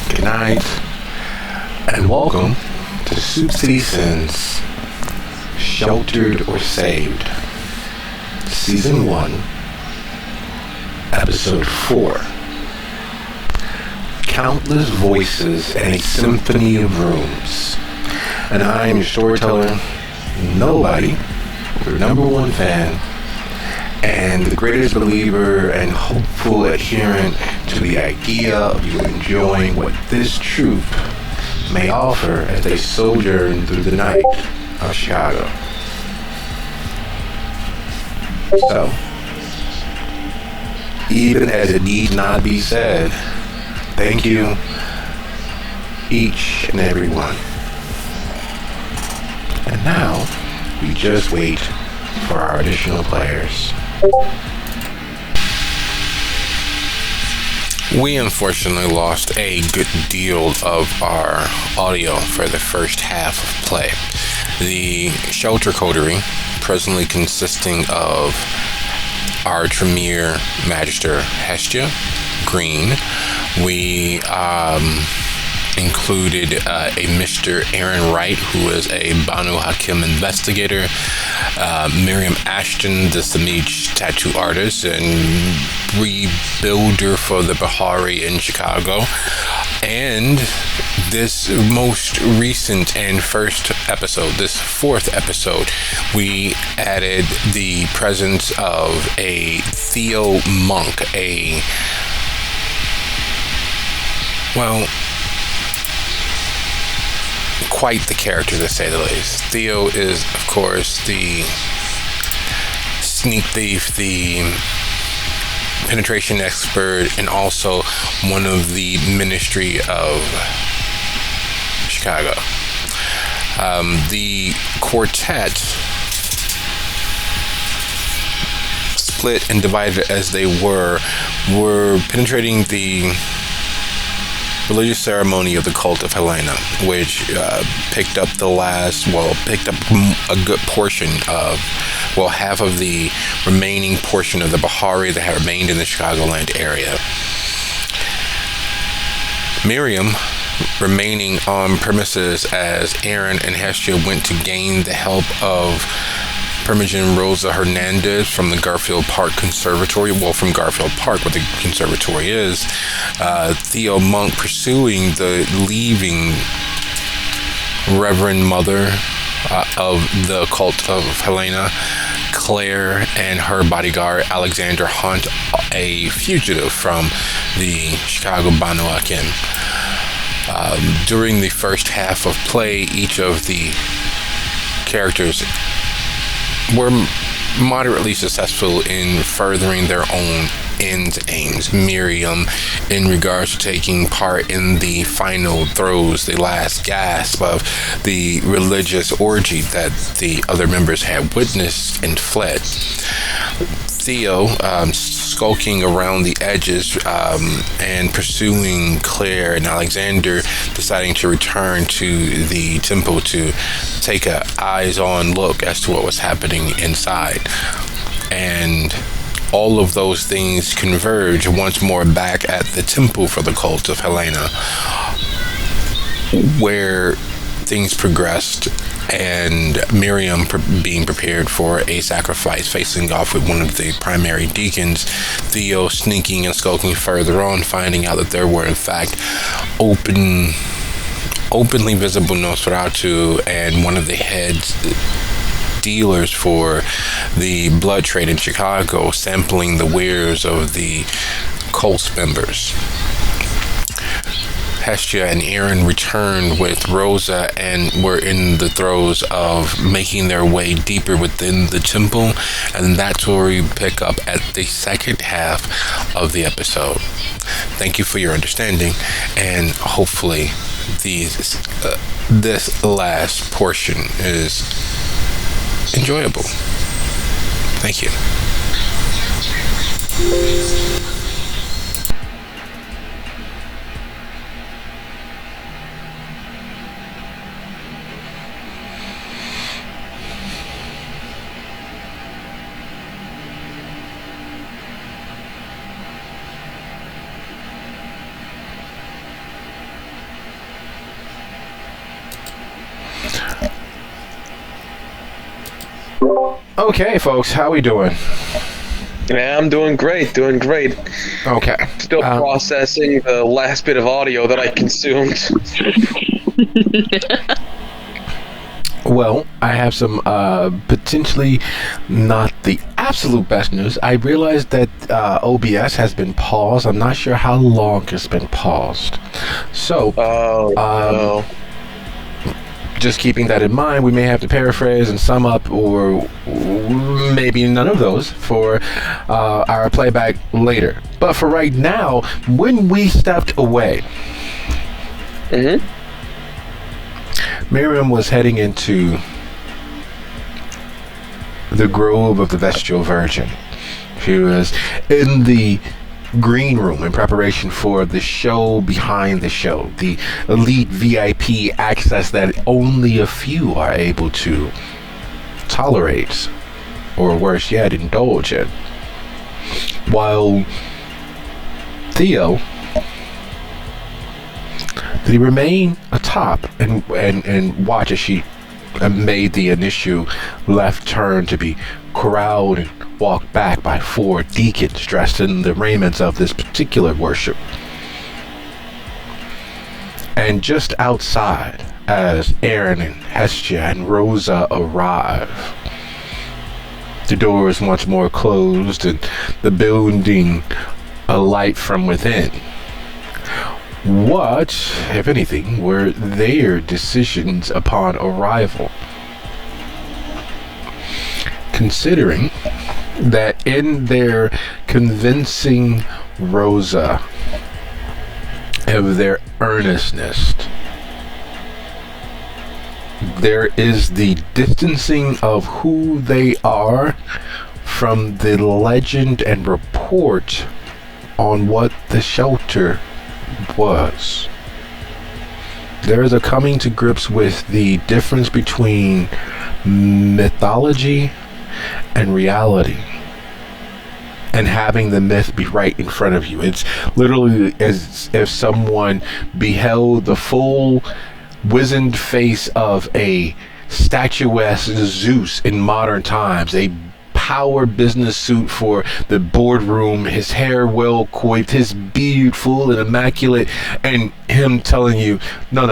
good night, and welcome to Soup City Sins, Sheltered or Saved, Season 1, Episode 4. Countless voices and a symphony of rooms. And I am your storyteller, Nobody, your number one fan, and the greatest believer and hopeful adherent to the idea of you enjoying what this troupe may offer as they sojourn through the night of Chicago. So, even as it need not be said, thank you, each and every one. And now, we just wait for our additional players. We unfortunately lost a good deal of our audio for the first half of play. The shelter coterie, presently consisting of our Tremere Magister Hestia Green, we included a Mr. Aaron Wright, who is a Banu Hakim investigator, Miriam Ashton, the Samij tattoo artist and rebuilder for the Bahari in Chicago, and this most recent and first episode, this fourth episode, we added the presence of a Theo monk, quite the character, to say the least. Theo is, of course, the sneak thief, the penetration expert, and also one of the Ministry of Chicago. The quartet, split and divided as they were penetrating the religious ceremony of the cult of Helena, which picked up a good portion of, half of the remaining portion of the Bahari that had remained in the Chicagoland area. Miriam remaining on premises as Aaron and Hestia went to gain the help of Permijan Rosa Hernandez from the Garfield Park Conservatory, from Garfield Park, where the conservatory is. Theo Monk pursuing the leaving Reverend Mother of the cult of Helena, Claire, and her bodyguard Alexander Hunt, a fugitive from the Chicago Banu Hakim. During the first half of play, each of the characters were moderately successful in furthering their own ends and aims. Miriam, in regards to taking part in the final throes, the last gasp of the religious orgy that the other members had witnessed and fled. Theo, skulking around the edges and pursuing Claire, and Alexander deciding to return to the temple to take a eyes-on look as to what was happening inside. And all of those things converge once more back at the temple for the cult of Helena, where things progressed, and Miriam being prepared for a sacrifice, facing off with one of the primary deacons. Theo sneaking and skulking further on, finding out that there were in fact openly visible Nosferatu and one of the heads dealers for the blood trade in Chicago, sampling the wares of the cult's members. Hestia and Aaron returned with Rosa and were in the throes of making their way deeper within the temple, and that's where we pick up at the second half of the episode. Thank you for your understanding, and hopefully this last portion is enjoyable. Thank you. Okay, folks, how we doing? Yeah, I'm doing great, Okay. Still processing the last bit of audio that I consumed. Well, I have some potentially not the absolute best news. I realized that OBS has been paused. I'm not sure how long it's been paused. So, no. Just keeping that in mind, we may have to paraphrase and sum up, or maybe none of those for our playback later. But for right now, when we stepped away, Miriam was heading into the grove of the Vestal Virgin. She was in the green room in preparation for the show behind the show, the elite VIP access that only a few are able to tolerate, or worse yet, indulge in. While Theo, did he remain atop and watch as she made the initial left turn to be corralled and walked back by 4 deacons dressed in the raiments of this particular worship. And just outside, as Aaron and Hestia and Rosa arrive, the door is once more closed and the building alight from within. What, if anything, were their decisions upon arrival? Considering that in their convincing Rosa of their earnestness, there is the distancing of who they are from the legend and report on what the shelter was. There is a coming to grips with the difference between mythology and reality, and having the myth be right in front of you. It's literally as if someone beheld the full wizened face of a statuesque Zeus in modern times, a power business suit for the boardroom, his hair well coiffed, his beard full and immaculate, and him telling you, no,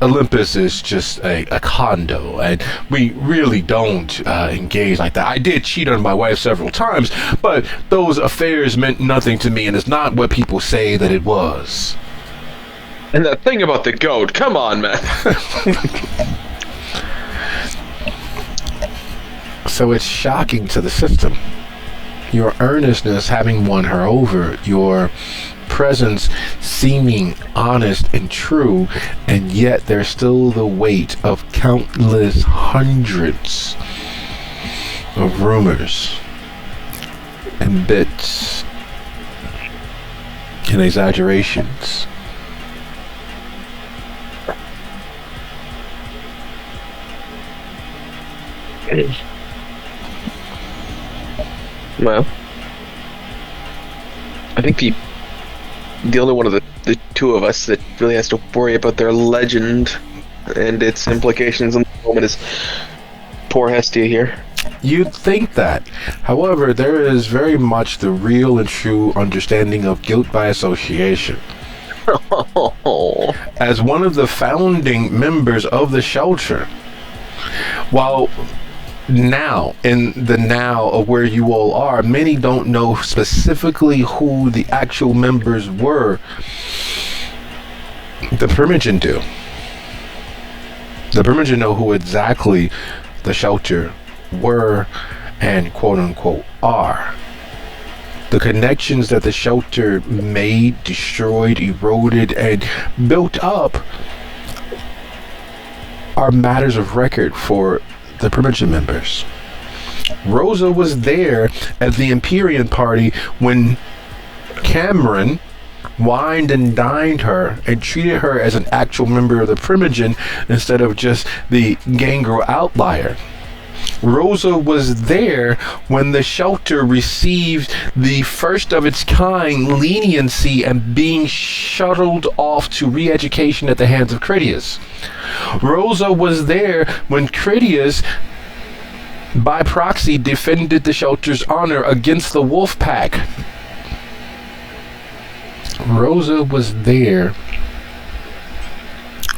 Olympus is just a condo, and we really don't engage like that. I did cheat on my wife several times, but those affairs meant nothing to me, and it's not what people say that it was. And that thing about the goat, come on, man. So it's shocking to the system. Your earnestness having won her over, your presence seeming honest and true, and yet there's still the weight of countless hundreds of rumors and bits and exaggerations. Well, I think the only one of the two of us that really has to worry about their legend and its implications in the moment is poor Hestia here. You'd think that. However, there is very much the real and true understanding of guilt by association. As one of the founding members of the shelter, while now, in the now of where you all are, many don't know specifically who the actual members were. The Primogen do. The Primogen know who exactly the shelter were and quote-unquote are. The connections that the shelter made, destroyed, eroded, and built up are matters of record for the Primogen members. Rosa was there at the Empyrean party when Cameron wined and dined her and treated her as an actual member of the Primogen instead of just the gangrel outlier. Rosa was there when the shelter received the first of its kind leniency and being shuttled off to re-education at the hands of Critias. Rosa was there when Critias by proxy, defended the shelter's honor against the wolf pack. Rosa was there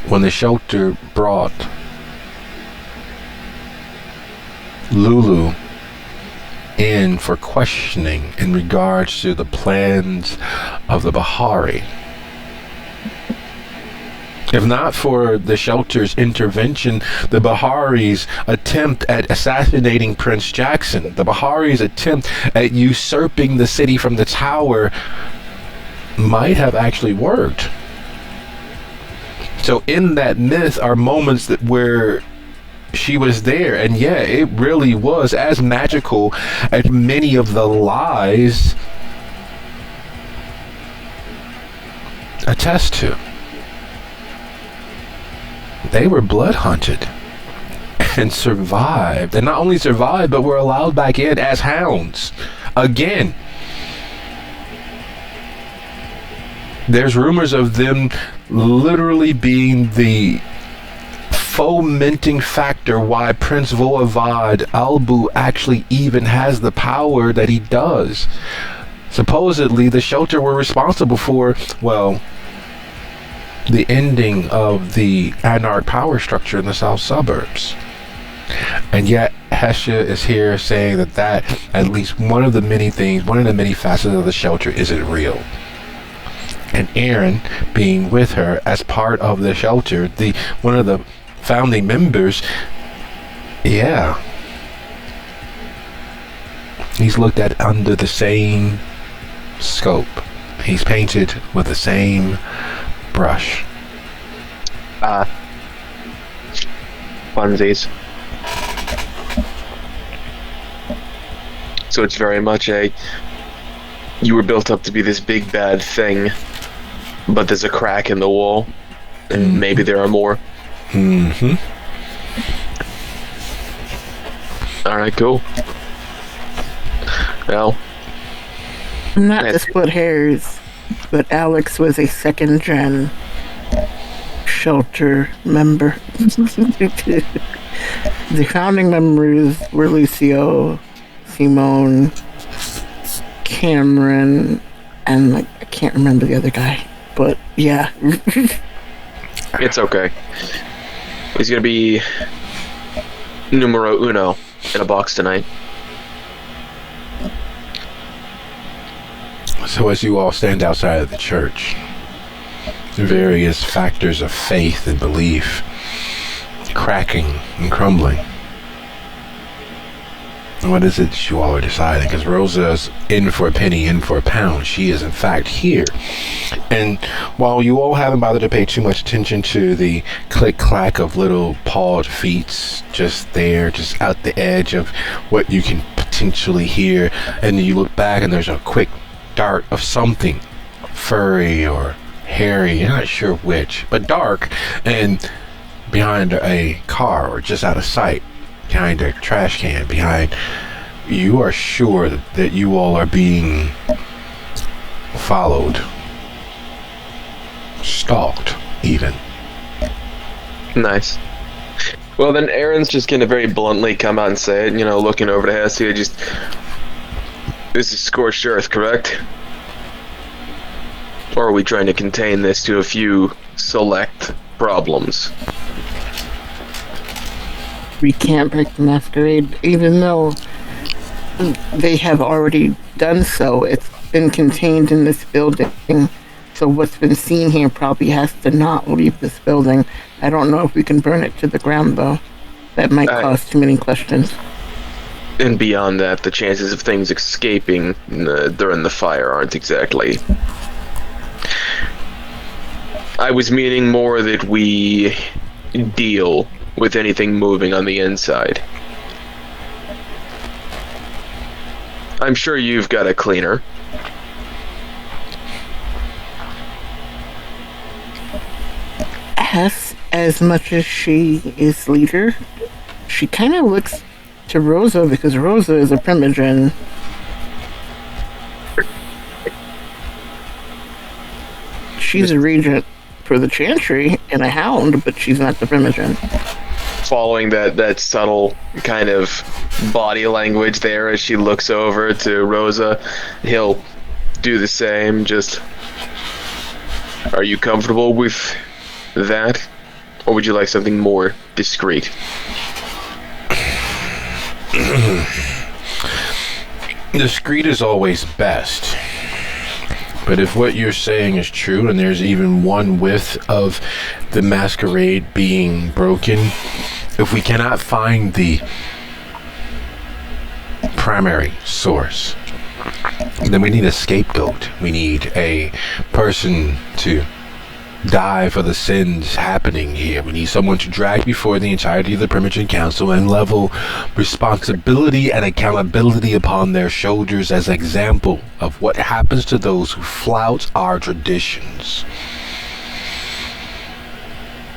when the shelter brought Lulu in for questioning in regards to the plans of the Bahari. If not for the shelter's intervention, the Bahari's attempt at assassinating Prince Jackson, the Bahari's attempt at usurping the city from the tower, might have actually worked. So in that myth are moments that where she was there, and yeah, it really was as magical as many of the lies attest to. They were blood hunted and survived, and not only survived but were allowed back in as hounds again. There's rumors of them literally being the fomenting factor why Prince Voivod Albu actually even has the power that he does. Supposedly, the shelter were responsible for, well, the ending of the Anarch power structure in the south suburbs. And yet, Hesha is here saying that at least one of the many things, one of the many facets of the shelter isn't real. And Aaron being with her as part of the shelter, one of the founding members, yeah, he's looked at under the same scope. He's painted with the same brush. Funsies. So it's very much you were built up to be this big bad thing, but there's a crack in the wall, and maybe there are more. Mm-hmm. Alright, cool. Well, not to split hairs, but Alex was a second gen shelter member. The founding members were Lucio, Simone, Cameron, and I can't remember the other guy, but yeah. it's okay. He's gonna be numero uno in a box tonight. So as you all stand outside of the church, various factors of faith and belief cracking and crumbling. What is it that you all are deciding? Because Rosa's in for a penny, in for a pound. She is in fact here. And while you all haven't bothered to pay too much attention to the click-clack of little pawed feet just there, just out the edge of what you can potentially hear, and then you look back and there's a quick dart of something furry or hairy, you're not sure which, but dark, and behind a car or just out of sight, behind a trash can, behind, you are sure that you all are being followed, stalked even. Nice. Well, then Aaron's just gonna very bluntly come out and say it, looking over to Hestia, just, this is scorched earth, correct? Or are we trying to contain this to a few select problems? We can't break the masquerade, even though they have already done so. It's been contained in this building, so what's been seen here probably has to not leave this building. I don't know if we can burn it to the ground, though. That might cause too many questions. And beyond that, the chances of things escaping during the fire aren't exactly... I was meaning more that we deal with anything moving on the inside. I'm sure you've got a cleaner. As much as she is leader, she kind of looks to Rosa because Rosa is a primogen. She's a regent for the Chantry and a hound, but she's not the primogen. following that subtle kind of body language there as she looks over to Rosa, he'll do the same. Just, are you comfortable with that? Or would you like something more discreet? Discreet is always best. But if what you're saying is true, and there's even one whiff of the masquerade being broken, if we cannot find the primary source, then we need a scapegoat. We need a person to die for the sins happening here. We need someone to drag before the entirety of the Primogen Council and level responsibility and accountability upon their shoulders as example of what happens to those who flout our traditions.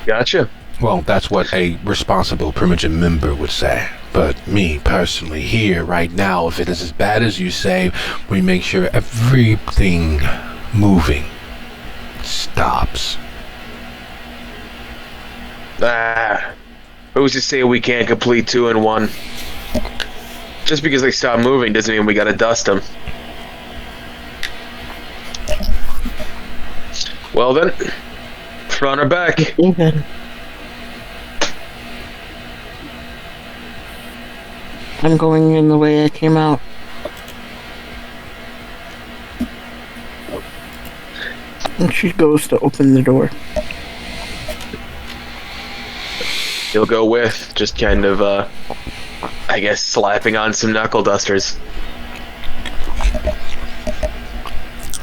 Gotcha. Well, that's what a responsible Primogen member would say. But me, personally, here, right now, if it is as bad as you say, we make sure everything moving stops. Who's to say we can't complete 2 in 1? Just because they stop moving doesn't mean we gotta dust them. Well then, front or back? Even. I'm going in the way I came out. And she goes to open the door. He'll go with, just kind of, I guess, slapping on some knuckle dusters.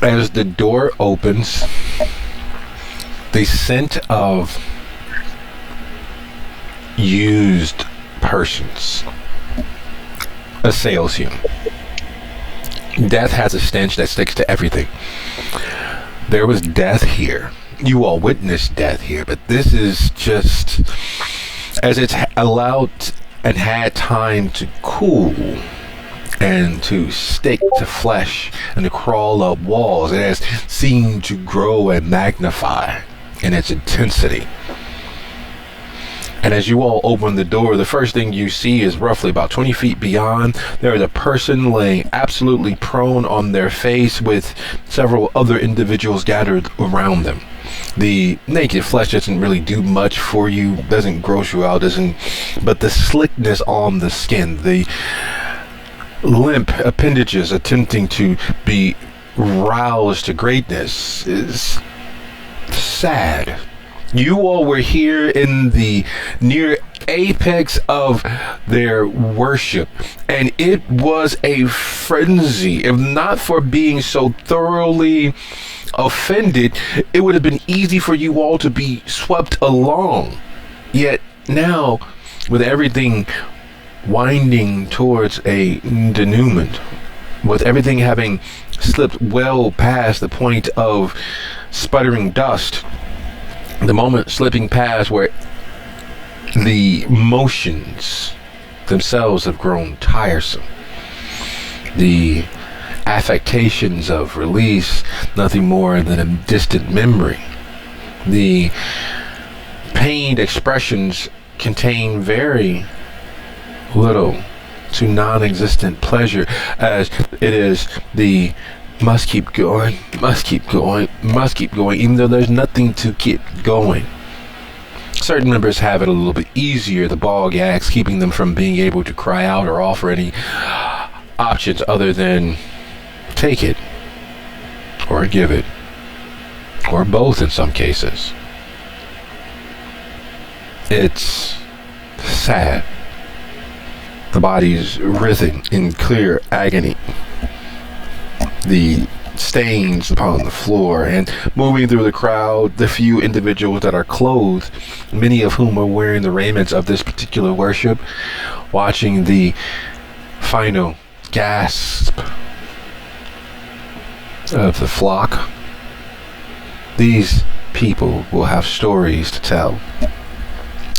As the door opens, the scent of used persons assails you. Death has a stench that sticks to everything. There was death here. You all witnessed death here, but this is just, as it's allowed and had time to cool and to stick to flesh and to crawl up walls, it has seemed to grow and magnify in its intensity. And as you all open the door, the first thing you see is roughly about 20 feet beyond. There is a person laying absolutely prone on their face with several other individuals gathered around them. The naked flesh doesn't really do much for you, doesn't gross you out, but the slickness on the skin, the limp appendages attempting to be roused to greatness is sad. You all were here in the near apex of their worship, and it was a frenzy. If not for being so thoroughly offended, it would have been easy for you all to be swept along. Yet now, with everything winding towards a denouement, with everything having slipped well past the point of sputtering dust, the moment slipping past where the motions themselves have grown tiresome, the affectations of release nothing more than a distant memory, the pained expressions contain very little to non-existent pleasure, as it is the must keep going, must keep going, must keep going, even though there's nothing to keep going. Certain members have it a little bit easier, the ball gags, keeping them from being able to cry out or offer any options other than take it, or give it, or both in some cases. It's sad. The body's writhing in clear agony. The stains upon the floor, and moving through the crowd, the few individuals that are clothed, many of whom are wearing the raiments of this particular worship, watching the final gasp of the flock. These people will have stories to tell.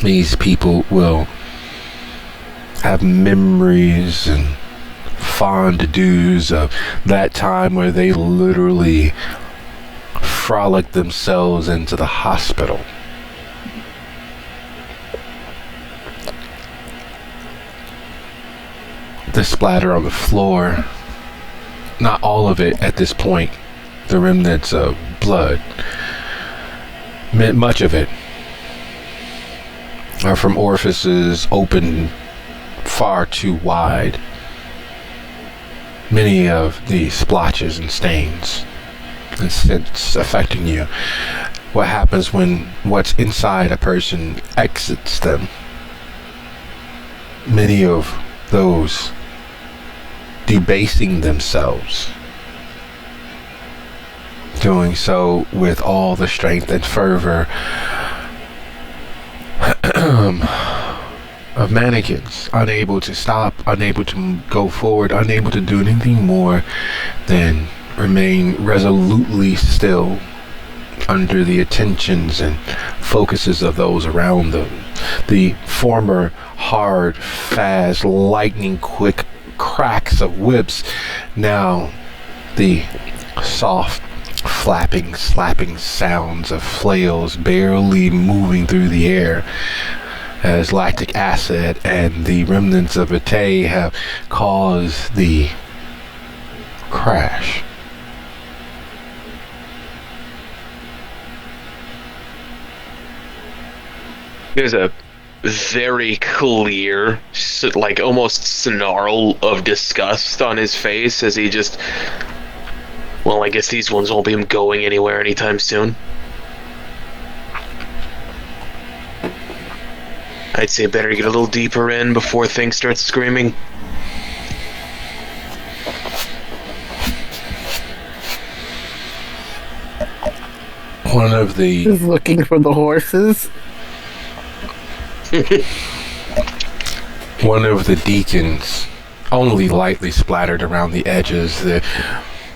These people will have memories and fond dues of that time where they literally frolicked themselves into the hospital. the splatter on the floor. Not all of it at this point. The remnants of blood. Much of it are from orifices open far too wide. Many of the splotches and stains. It's affecting you. What happens when what's inside a person exits them? Many of those debasing themselves, doing so with all the strength and fervor of mannequins, unable to stop, unable to go forward, unable to do anything more than remain resolutely still under the attentions and focuses of those around them. The former hard, fast, lightning quick cracks of whips, now the soft flapping, slapping sounds of flails barely moving through the air, as lactic acid and the remnants of vitae have caused the crash. There's a very clear, like almost snarl of disgust on his face as he just... Well, I guess these ones won't be going anywhere anytime soon. I'd say better get a little deeper in before things start screaming. One of the... He's looking for the horses. One of the deacons, only lightly splattered around the edges, the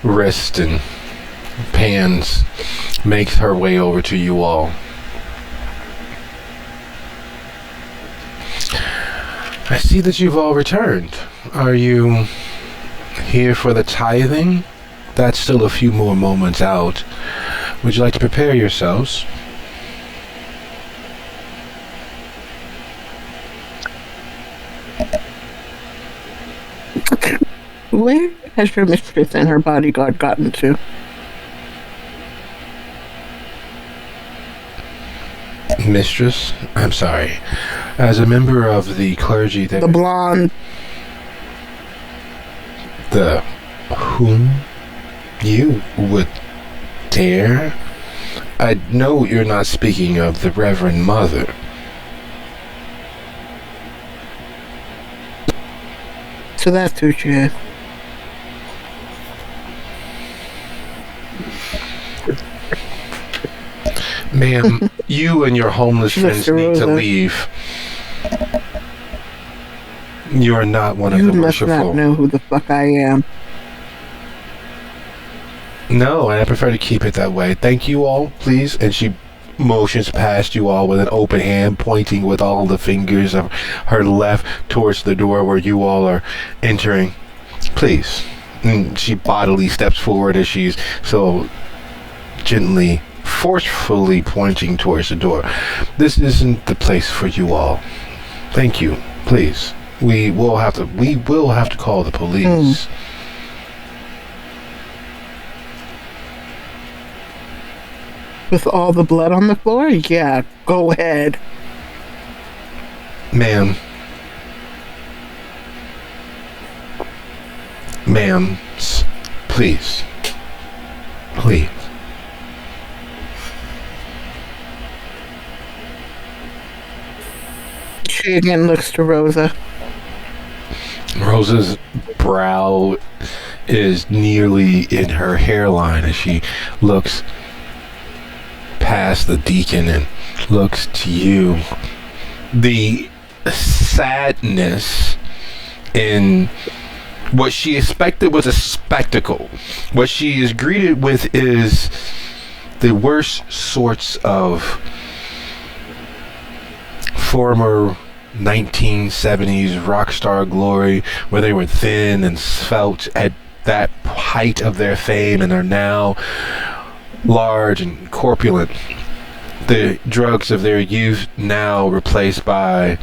wrist and pans, makes her way over to you all. I see that you've all returned. Are you here for the tithing? That's still a few more moments out. Would you like to prepare yourselves? Where has your mistress and her bodyguard gotten to? Mistress? I'm sorry. As a member of the clergy that... The blonde. The... whom? You would dare? I know you're not speaking of the Reverend Mother. So that's who she is. Ma'am, you and your homeless friends Mr. need to Rosa. leave. You are not one of You the must worshipful. not know who the fuck I am. No, and I prefer to keep it that way. Thank you all, please. And she motions past you all with an open hand, pointing with all the fingers of her left towards the door where you all are entering. Please. And she bodily steps forward as she's so gently, forcefully pointing towards the door. This isn't the place for you all. Thank you. Please. We will have to call the police. With all the blood on the floor? Yeah, go ahead. Ma'am. Ma'am, please. Please. She again looks to Rosa. Rosa's brow is nearly in her hairline as she looks past the deacon and looks to you. The sadness in what she expected was a spectacle. What she is greeted with is the worst sorts of former 1970s rock star glory, where they were thin and svelte at that height of their fame and are now large and corpulent. The drugs of their youth now replaced by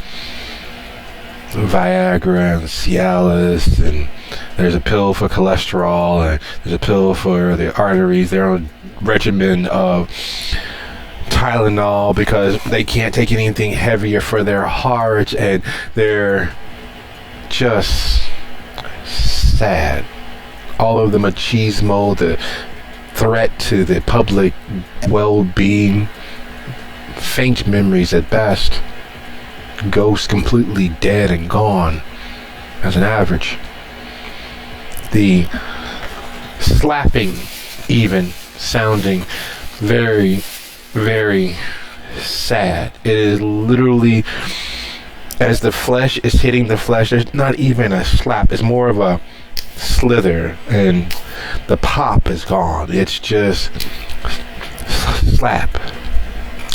Viagra and Cialis, and there's a pill for cholesterol, and there's a pill for the arteries. They're on a regimen of Tylenol because they can't take anything heavier for their heart, and they're just sad. All of them machismo, the threat to the public well-being, faint memories at best, ghosts completely dead and gone as an average. The slapping even sounding very, very sad. It is literally as the flesh is hitting the flesh. There's not even a slap. It's more of a slither, and the pop is gone. It's just slap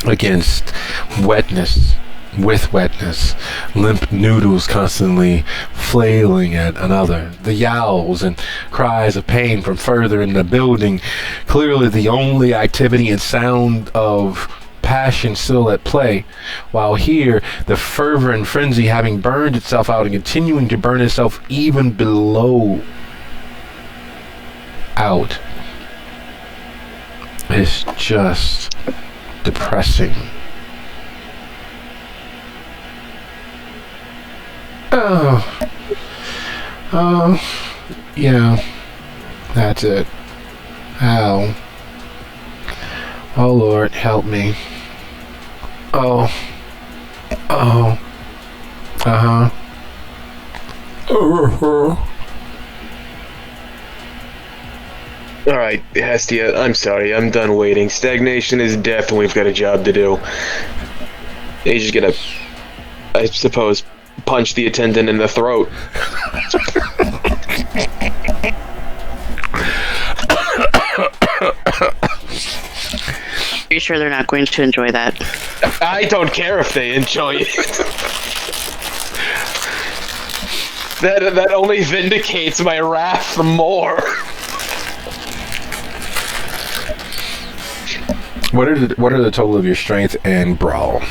against wetness, with wetness, limp noodles constantly flailing at another, the yowls and cries of pain from further in the building, clearly the only activity and sound of passion still at play, while here the fervor and frenzy having burned itself out and continuing to burn itself even below out. It's just depressing. Yeah, that's it. Ow. Oh Lord, help me. Oh. Alright, Hestia, I'm sorry, I'm done waiting. Stagnation is death and we've got a job to do. He's just gonna, I suppose, punch the attendant in the throat. Are you sure they're not going to enjoy that? I don't care if they enjoy it. That only vindicates my wrath more. What are the total of your strength and brawl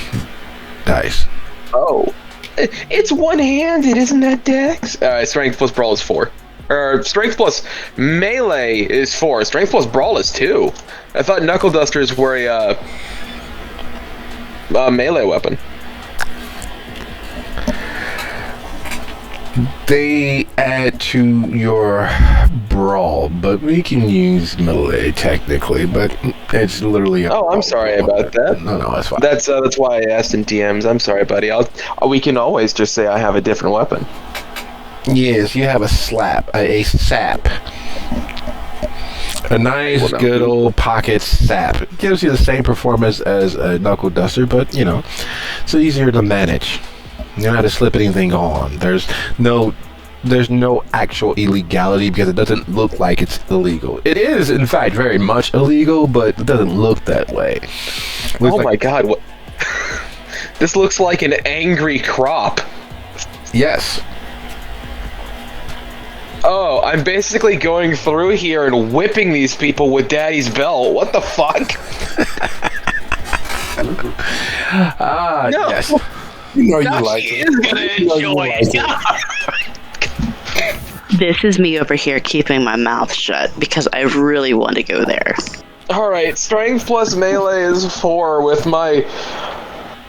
dice? Oh, it's one-handed, isn't that, Dex? Strength plus brawl is 4. Or strength plus melee is 4. Strength plus brawl is 2. I thought knuckle dusters were a melee weapon. They add to your brawl, but we can use melee technically, but it's literally Oh, I'm sorry about that. No, that's fine. That's why I asked in DMs. I'm sorry, buddy. We can always just say I have a different weapon. Yes, you have a sap. A nice, good old pocket sap. It gives you the same performance as a knuckle duster, but you know, it's easier to manage. You don't have to slip anything on. There's no actual illegality because it doesn't look like it's illegal. It is, in fact, very much illegal, but it doesn't look that way. Oh my God! What? This looks like an angry crop. Yes. Oh, I'm basically going through here and whipping these people with Daddy's belt. What the fuck? No. Yes. You know Now you like she it. is gonna enjoy it. This is me over here keeping my mouth shut because I really want to go there. Alright, strength plus melee is 4 with my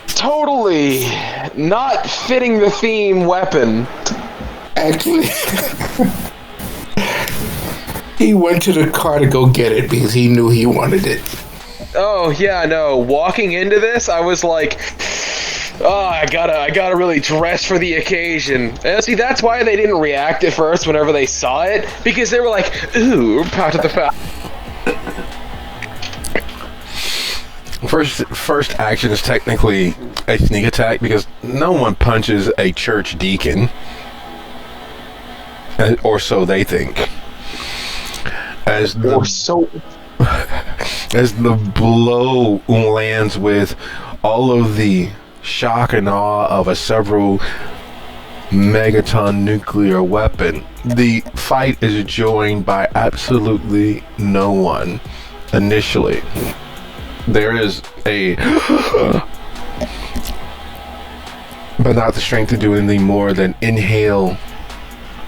totally not fitting the theme weapon. Actually, he went to the car to go get it because he knew he wanted it. Oh yeah, no. Walking into this, I was like, oh, I gotta really dress for the occasion. And see, that's why they didn't react at first whenever they saw it, because they were like, ooh, part of the First action is technically a sneak attack because no one punches a church deacon. Or so they think. As the blow lands with all of the shock and awe of a several megaton nuclear weapon, the fight is joined by absolutely no one initially. There is a but not the strength to do anything more than inhale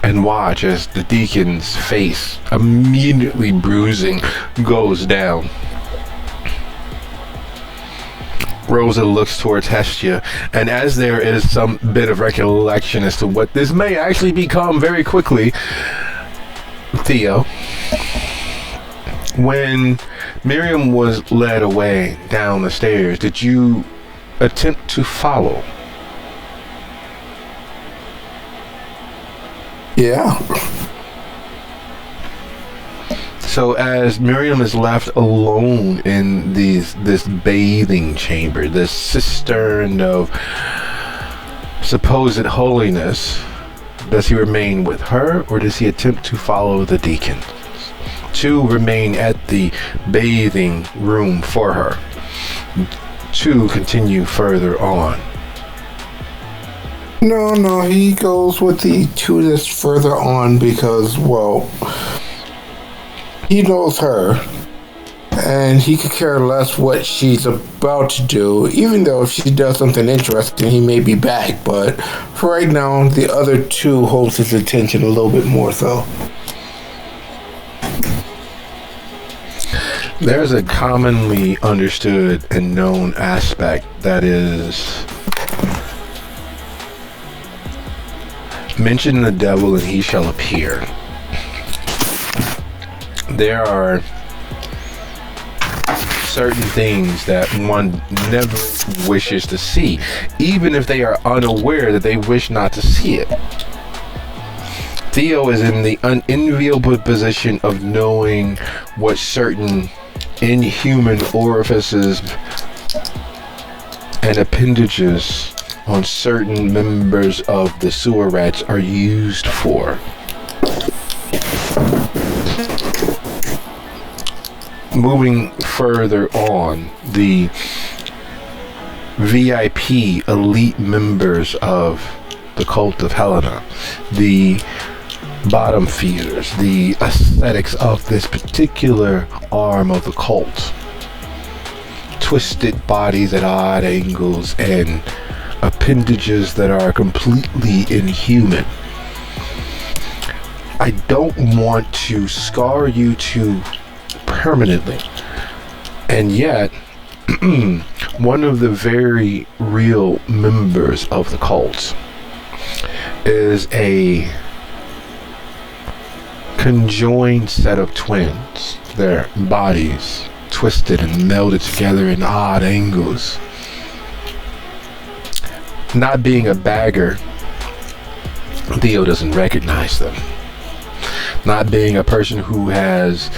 and watch as the deacon's face, immediately bruising, goes down. Rosa looks towards Hestia, and as there is some bit of recollection as to what this may actually become very quickly, Theo, when Miriam was led away down the stairs, did you attempt to follow? Yeah. So as Miriam is left alone in this bathing chamber, this cistern of supposed holiness, does he remain with her, or does he attempt to follow the deacon? To remain at the bathing room for her. To continue further on. No, he goes with the two that's further on because, well, he knows her, and he could care less what she's about to do, even though if she does something interesting, he may be back, but for right now, the other two holds his attention a little bit more so. There's a commonly understood and known aspect that is mention the devil and he shall appear. There are certain things that one never wishes to see, even if they are unaware that they wish not to see it. Theo is in the unenviable position of knowing what certain inhuman orifices and appendages on certain members of the sewer rats are used for. Moving further on, the VIP elite members of the cult of Helena, the bottom feeders, the ascetics of this particular arm of the cult, twisted bodies at odd angles and appendages that are completely inhuman. I don't want to scar you too permanently, and yet one of the very real members of the cult is a conjoined set of twins, their bodies twisted and melded together in odd angles. Not being a bagger, Theo doesn't recognize them. Not being a person who has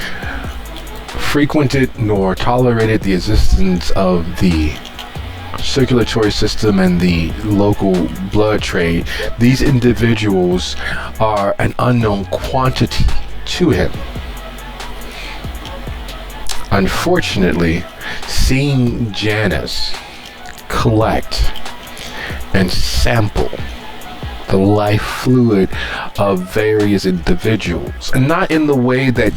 frequented nor tolerated the existence of the circulatory system and the local blood trade, these individuals are an unknown quantity to him. Unfortunately, seeing Janice collect and sample the life fluid of various individuals, and not in the way that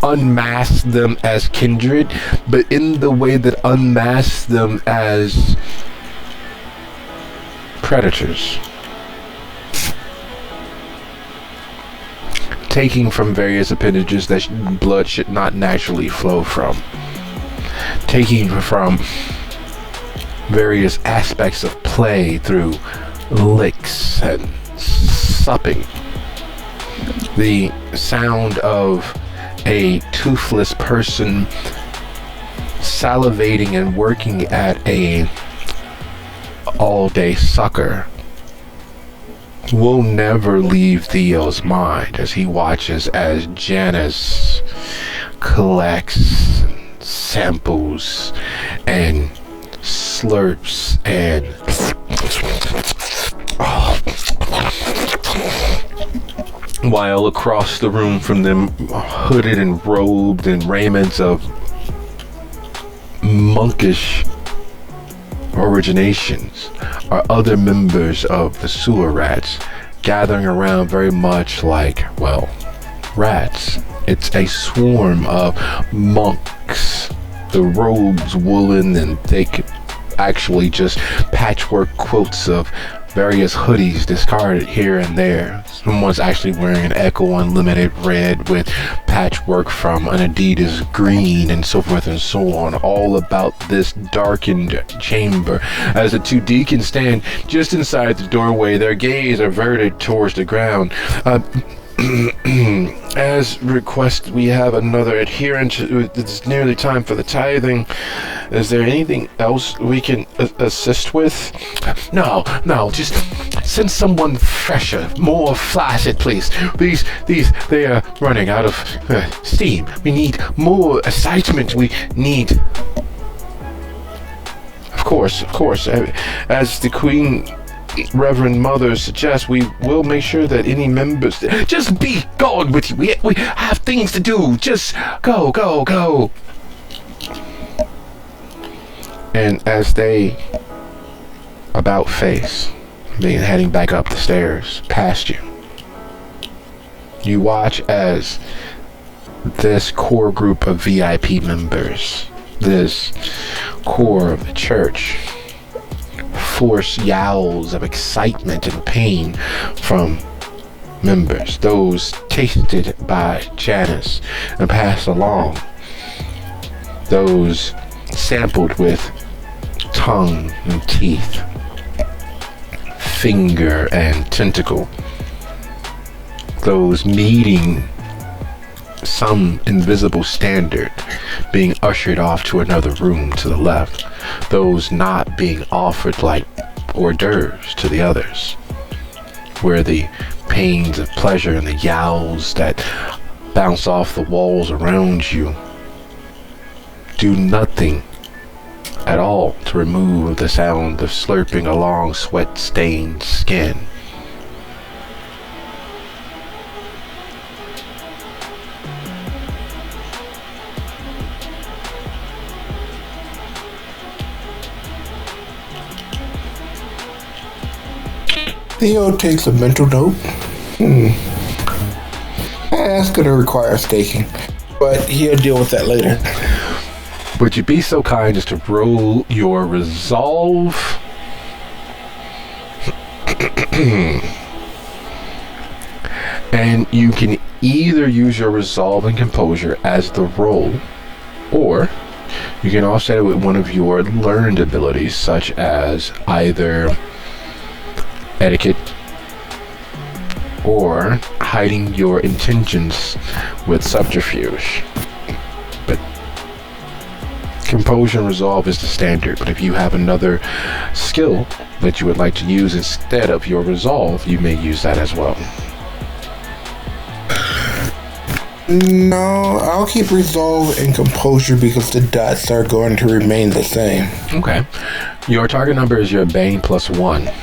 unmasks them as kindred, but in the way that unmasks them as predators, taking from various appendages that blood should not naturally flow from, taking from various aspects of play through licks and supping, the sound of a toothless person salivating and working at a all-day sucker will never leave Theo's mind as he watches as Janice collects, samples, and slurps and while across the room from them, hooded and robed in raiments of monkish originations, are other members of the sewer rats, gathering around very much like, well, rats. It's a swarm of monks, the robes woolen and thick, actually just patchwork quilts of various hoodies discarded here and there. Someone's actually wearing an Echo Unlimited red with patchwork from an Adidas green and so forth and so on, all about this darkened chamber. As the two deacons stand just inside the doorway, their gaze averted towards the ground. As requested, we have another adherent. It's nearly time for the tithing. Is there anything else we can assist with? No, just send someone fresher, more flaccid, please. They are running out of steam. We need more excitement. We need... Of course. As the Queen... Reverend Mother suggests, we will make sure that any members... Just be gone with you. We have things to do. Just go. And as they about face, being heading back up the stairs past you, you watch as this core group of VIP members, this core of the church, force yowls of excitement and pain from members, those tasted by Janice and passed along, those sampled with tongue and teeth, finger and tentacle, those meeting some invisible standard, being ushered off to another room to the left, those not being offered like hors d'oeuvres to the others, where the pains of pleasure and the yowls that bounce off the walls around you do nothing at all to remove the sound of slurping along sweat-stained skin. Theo takes a mental note. That's gonna require staking, but he'll deal with that later. Would you be so kind as to roll your resolve? And you can either use your resolve and composure as the roll, or you can offset it with one of your learned abilities, such as either etiquette or hiding your intentions with subterfuge. But composure and resolve is the standard, but if you have another skill that you would like to use instead of your resolve, you may use that as well. No, I'll keep resolve and composure because the dots are going to remain the same. Okay. Your target number is your Bane +1.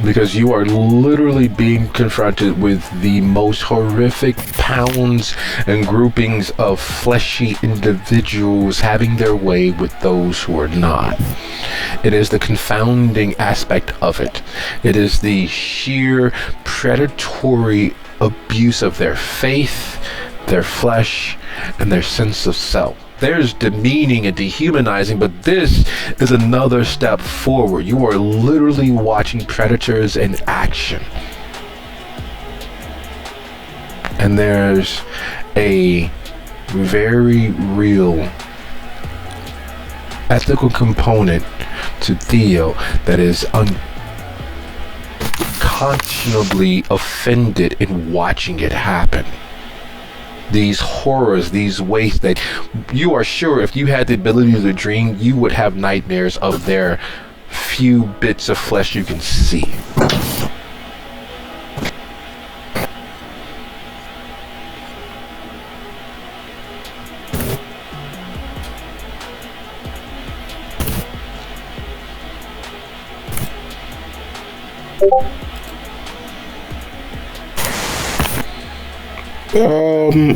Because you are literally being confronted with the most horrific pounds and groupings of fleshy individuals having their way with those who are not. It is the confounding aspect of it. It is the sheer predatory abuse of their faith, their flesh, and their sense of self. There's demeaning and dehumanizing, but this is another step forward. You are literally watching predators in action. And there's a very real ethical component to Theo that is unconscionably offended in watching it happen. These horrors, these wastes that you are sure if you had the ability to dream, you would have nightmares of their few bits of flesh you can see.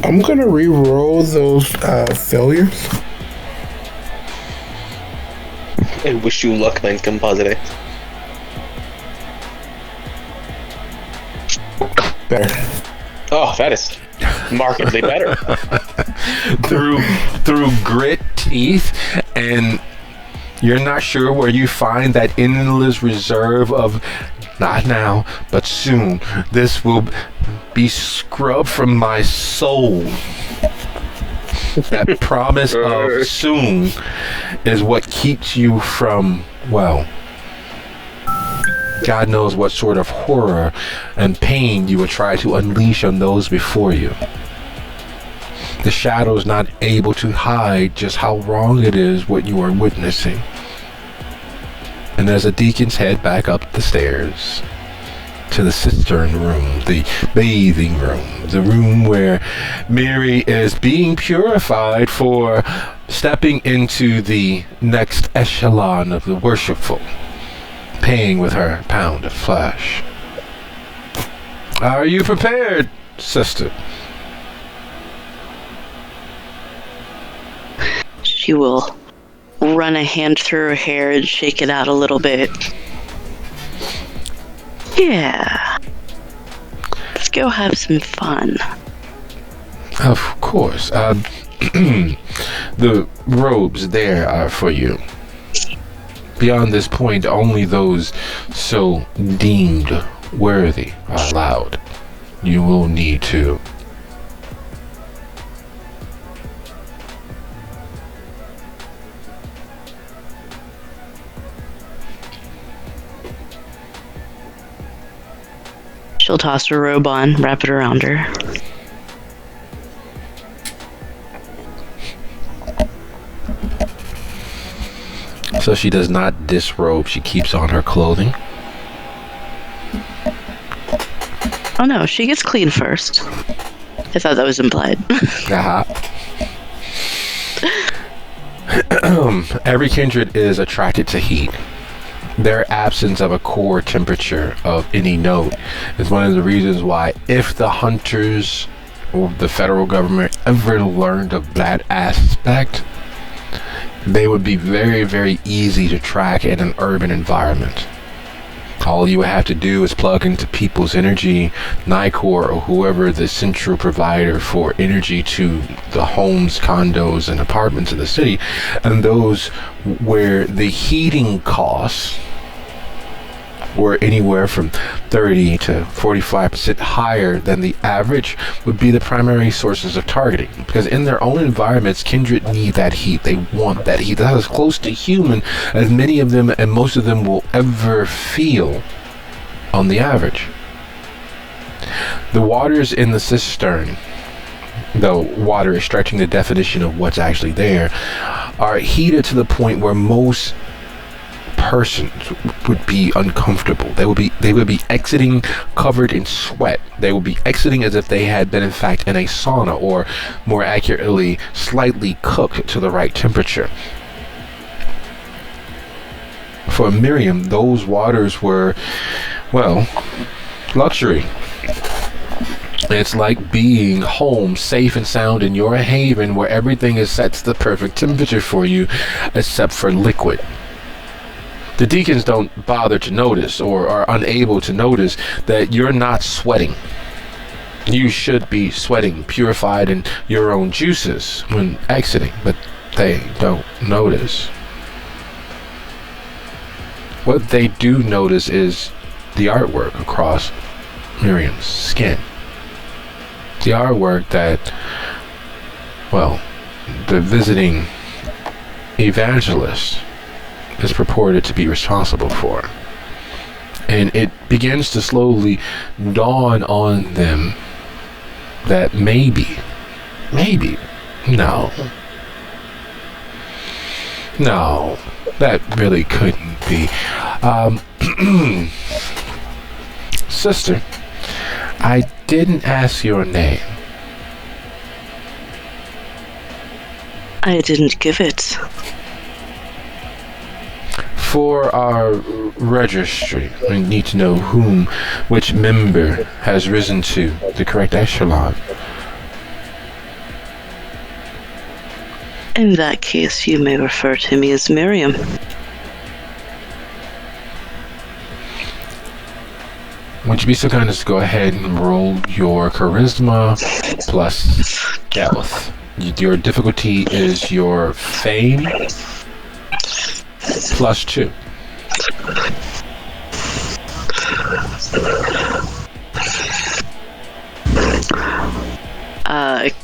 I'm gonna re-roll those failures. And wish you luck, then, compositing. Better. Oh, that is markedly better. through grit teeth and You're not sure where you find that endless reserve of, not now, but soon, this will be scrubbed from my soul. That promise of soon is what keeps you from, well, God knows what sort of horror and pain you would try to unleash on those before you. The shadow is not able to hide just how wrong it is what you are witnessing. And as the deacons head back up the stairs to the cistern room, the bathing room, the room where Mary is being purified for stepping into the next echelon of the worshipful, paying with her pound of flesh. Are you prepared, sister? She will run a hand through her hair and shake it out a little bit. Yeah. Let's go have some fun. Of course. The robes there are for you. Beyond this point, only those so deemed worthy are allowed. You will need to. She'll toss her robe on, wrap it around her. So she does not disrobe, she keeps on her clothing. Oh no, she gets clean first. I thought that was implied. Every kindred is attracted to heat. Their absence of a core temperature of any note is one of the reasons why, if the hunters or the federal government ever learned of that aspect, they would be very, very easy to track in an urban environment. All you would have to do is plug into people's energy, Nicor, or whoever the central provider for energy to the homes, condos, and apartments of the city, and those where the heating costs were anywhere from 30 to 45% higher than the average would be the primary sources of targeting. Because in their own environments, kindred need that heat. They want that heat. That's as close to human as many of them and most of them will ever feel on the average. The waters in the cistern, though water is stretching the definition of what's actually there, are heated to the point where most persons would be uncomfortable. They would be exiting covered in sweat. They would be exiting as if they had been in fact in a sauna, or more accurately, slightly cooked to the right temperature. For Miriam, those waters were, well, luxury. It's like being home, safe and sound in your haven, where everything is set to the perfect temperature for you, except for liquid. The deacons don't bother to notice, or are unable to notice, that you're not sweating. You should be sweating, purified in your own juices when exiting, but they don't notice. What they do notice is the artwork across Miriam's skin. The artwork that, well, the visiting evangelist is purported to be responsible for. And it begins to slowly dawn on them that maybe, no, that really couldn't be. Sister, I didn't ask your name. I didn't give it. For our registry, we need to know which member has risen to the correct echelon. In that case, you may refer to me as Miriam. Would you be so kind as to go ahead and roll your charisma plus stealth? Your difficulty is your fame. +2.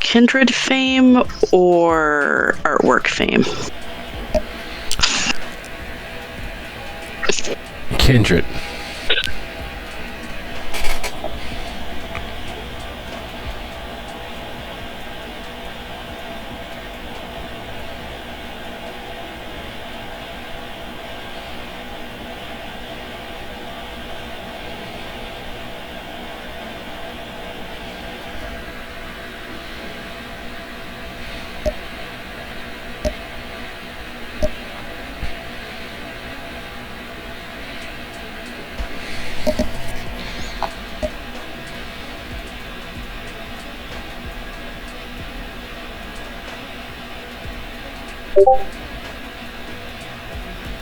Kindred fame or artwork fame? Kindred.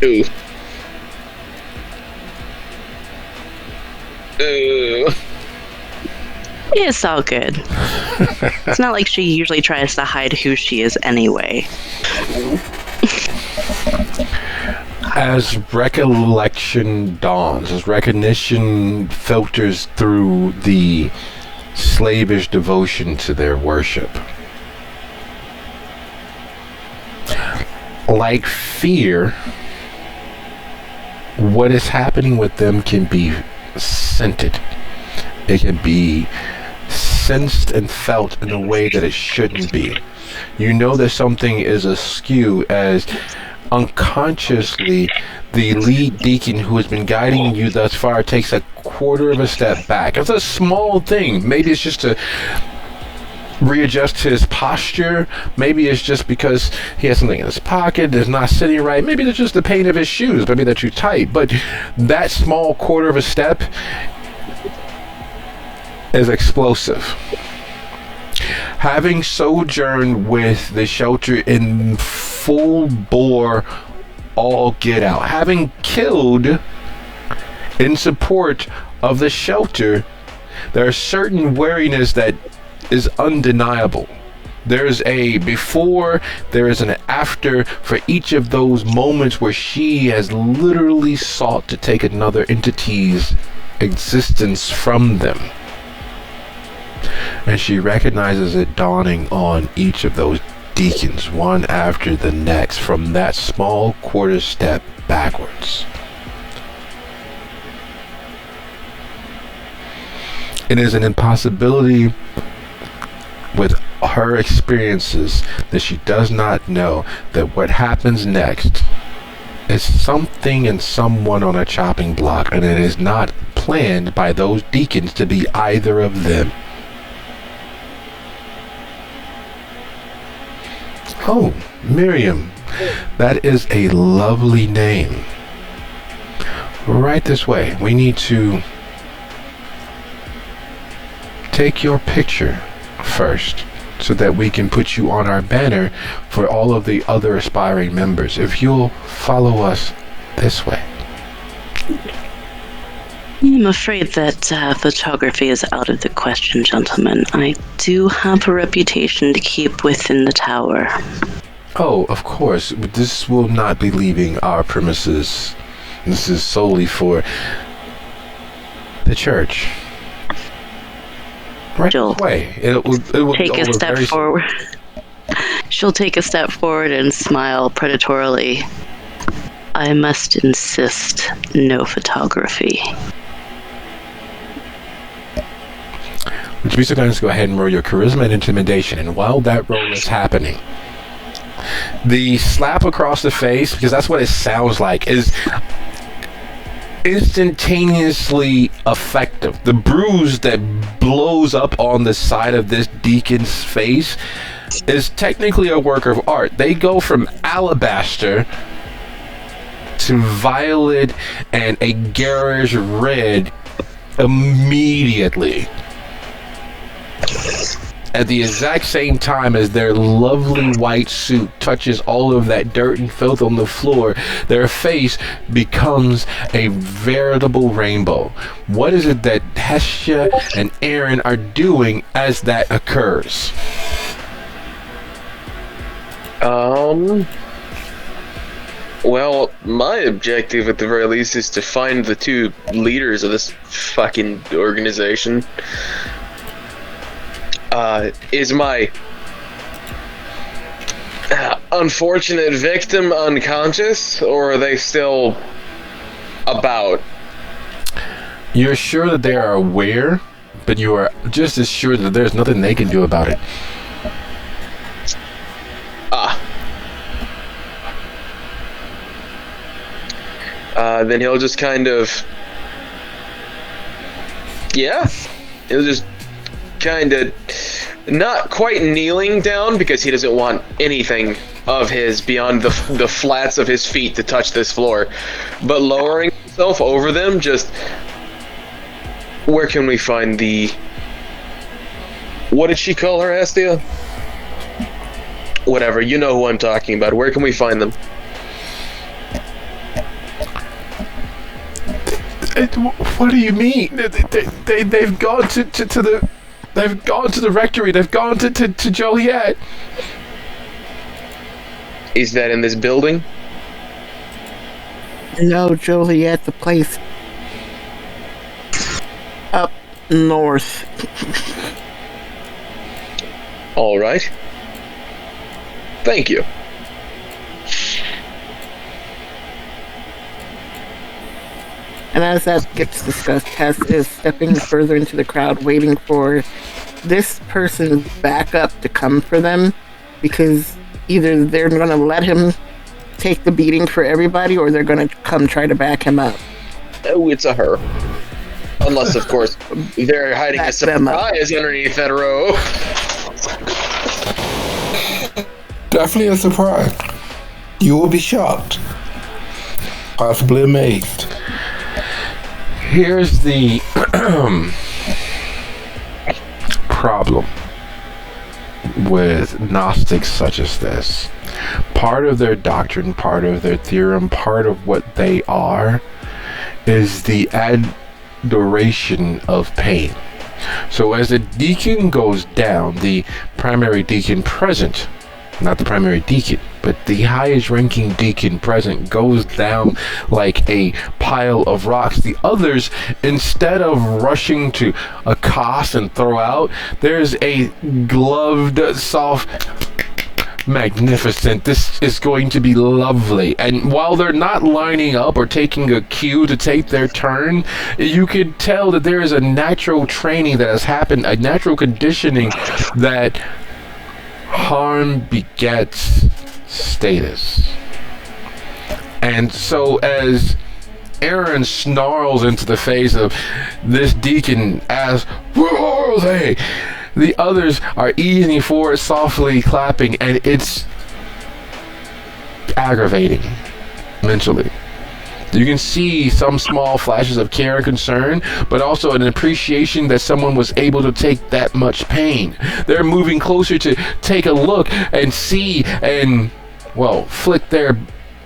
Ooh. Ooh. It's all good. It's not like she usually tries to hide who she is anyway. As recollection dawns, as recognition filters through the slavish devotion to their worship, like fear, what is happening with them can be scented. It can be sensed and felt in a way that it shouldn't be. You know that something is askew as unconsciously the lead deacon who has been guiding you thus far takes a quarter of a step back. It's a small thing. Maybe it's just to readjust his posture. Maybe it's just because he has something in his pocket that's not sitting right. Maybe it's just the pain of his shoes. Maybe they're too tight. But that small quarter of a step is explosive. Having sojourned with the shelter in full bore, all get out, having killed in support of the shelter, there's certain wariness that is undeniable. There's a before, there is an after for each of those moments where she has literally sought to take another entity's existence from them. And she recognizes it dawning on each of those deacons, one after the next, from that small quarter step backwards. It is an impossibility with her experiences that she does not know that what happens next is something and someone on a chopping block, and it is not planned by those deacons to be either of them. Oh, Miriam, that is a lovely name. Right this way. We need to take your picture first so that we can put you on our banner for all of the other aspiring members. If you'll follow us this way. I'm afraid that photography is out of the question, gentlemen. I do have a reputation to keep within the tower. Oh, of course. But this will not be leaving our premises. This is solely for the church. Right this way. It will take a step forward. She'll take a step forward and smile predatorily. I must insist, no photography. Which means you're going to go ahead and roll your charisma and intimidation. And while that roll is happening, the slap across the face, because that's what it sounds like, is instantaneously effective. The bruise that blows up on the side of this deacon's face is technically a work of art. They go from alabaster to violet and a garish red immediately. At the exact same time as their lovely white suit touches all of that dirt and filth on the floor, their face becomes a veritable rainbow. What is it that Hestia and Aaron are doing as that occurs? Well, my objective at the very least is to find the two leaders of this fucking organization. Is my unfortunate victim unconscious, or are they still about? You're sure that they are aware, but you are just as sure that there's nothing they can do about it. Then he'll just kind of... Yeah. He'll just kind of... Not quite kneeling down, because he doesn't want anything of his beyond the flats of his feet to touch this floor. But lowering himself over them, just... Where can we find the... What did she call her, Astia? Whatever, you know who I'm talking about. Where can we find them? What do you mean? They've gone to the... They've gone to the rectory. They've gone to Joliet. Is that in this building? No, Joliet, the place up north. All right. Thank you. And as that gets discussed, Tess is stepping further into the crowd, waiting for this person's backup to come for them, because either they're going to let him take the beating for everybody, or they're going to come try to back him up. Oh, it's a her. Unless, of course, they're hiding a surprise underneath that row. Definitely a surprise. You will be shocked. Possibly amazed. Here's the problem with Gnostics such as this. Part of their doctrine, part of their theorem, part of what they are is the adoration of pain. So as the deacon goes down, the primary deacon present, not the primary deacon, but the highest ranking deacon present goes down like a pile of rocks. The others, instead of rushing to accost and throw out, there's a gloved, soft, magnificent, this is going to be lovely. And while they're not lining up or taking a cue to take their turn, you could tell that there is a natural training that has happened, a natural conditioning that harm begets status. And so as Aaron snarls into the face of this deacon as, "Where are they?" the others are easing forward, softly clapping, and it's aggravating mentally. You can see some small flashes of care and concern, but also an appreciation that someone was able to take that much pain. They're moving closer to take a look and see and, well, flick their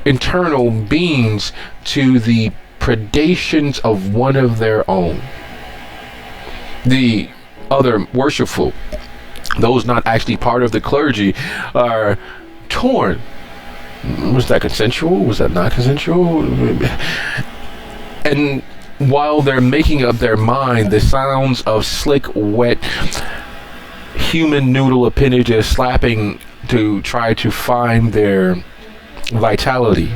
internal beings to the predations of one of their own. The other worshipful, those not actually part of the clergy, are torn. Was that consensual? Was that not consensual? And while they're making up their mind, the sounds of slick, wet, human noodle appendages slapping to try to find their vitality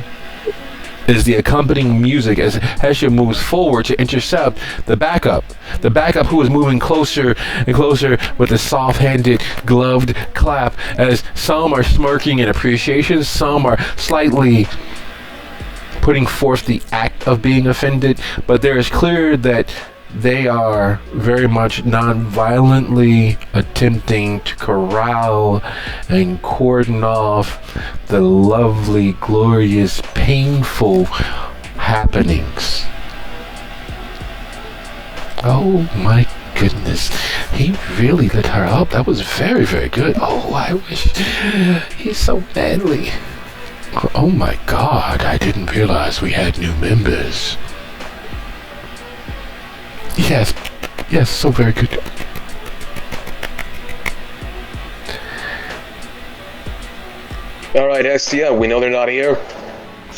is the accompanying music as Hesha moves forward to intercept the backup. The backup who is moving closer and closer with a soft-handed, gloved clap as some are smirking in appreciation, some are slightly putting forth the act of being offended, but there is clear that they are very much non-violently attempting to corral and cordon off the lovely, glorious, painful happenings. Oh my goodness, he really lit her up. That was very, very good. Oh, I wish he's so manly. Oh my God, I didn't realize we had new members. Yes, so very good. Alright, STM, we know they're not here.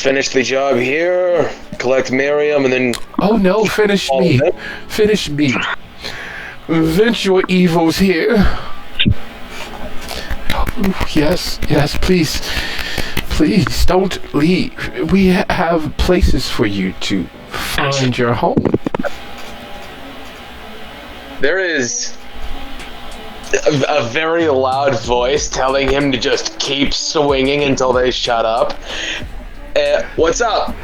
finish the job here, collect Miriam, and then... Oh no, finish all me. of them? Finish me. Vent your evils here. Yes, please. Please, don't leave. We have places for you to find your home. There is a very loud voice telling him to just keep swinging until they shut up. What's up?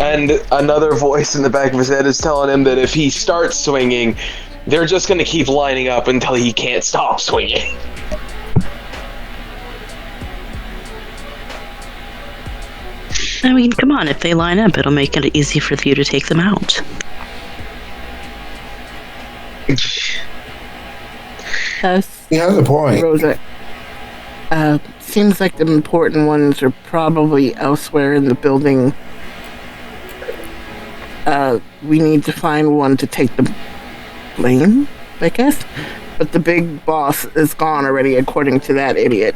And another voice in the back of his head is telling him that if he starts swinging, they're just going to keep lining up until he can't stop swinging. I mean, come on, if they line up, it'll make it easy for you to take them out. He has a point. Rosa. Seems like the important ones are probably elsewhere in the building. We need to find one to take the blame, I guess. But the big boss is gone already, according to that idiot.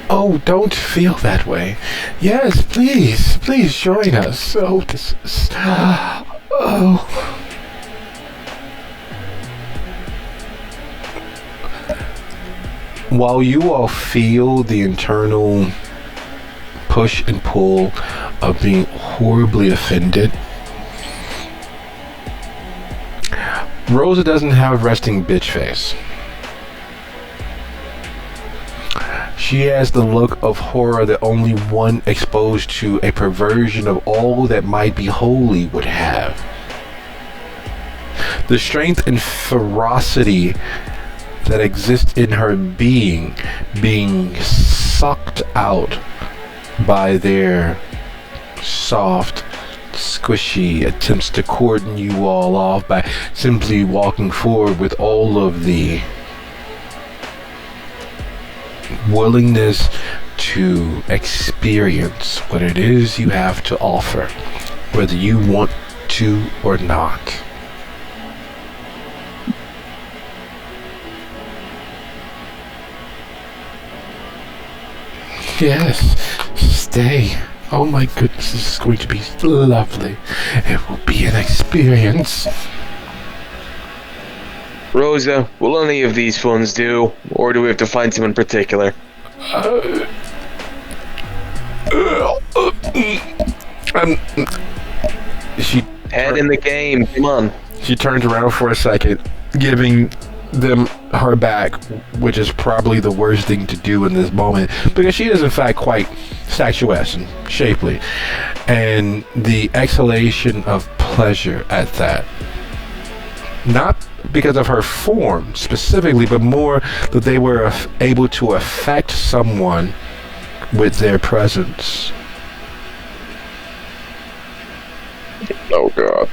Oh, don't feel that way. Yes, please join us. Oh, this is... Oh... While you all feel the internal push and pull of being horribly offended, Rosa doesn't have resting bitch face. She has the look of horror that only one exposed to a perversion of all that might be holy would have. The strength and ferocity that exists in her being sucked out by their soft, squishy attempts to cordon you all off by simply walking forward with all of the willingness to experience what it is you have to offer, whether you want to or not. Yes, stay. Oh my goodness, this is going to be lovely. It will be an experience. Rosa, will any of these phones do? Or do we have to find someone particular? She Head in the game, come on. She turns around for a second, giving them her back, which is probably the worst thing to do in this moment, because she is in fact quite statuesque and shapely, and the exhalation of pleasure at that, not because of her form specifically, but more that they were able to affect someone with their presence. Oh god.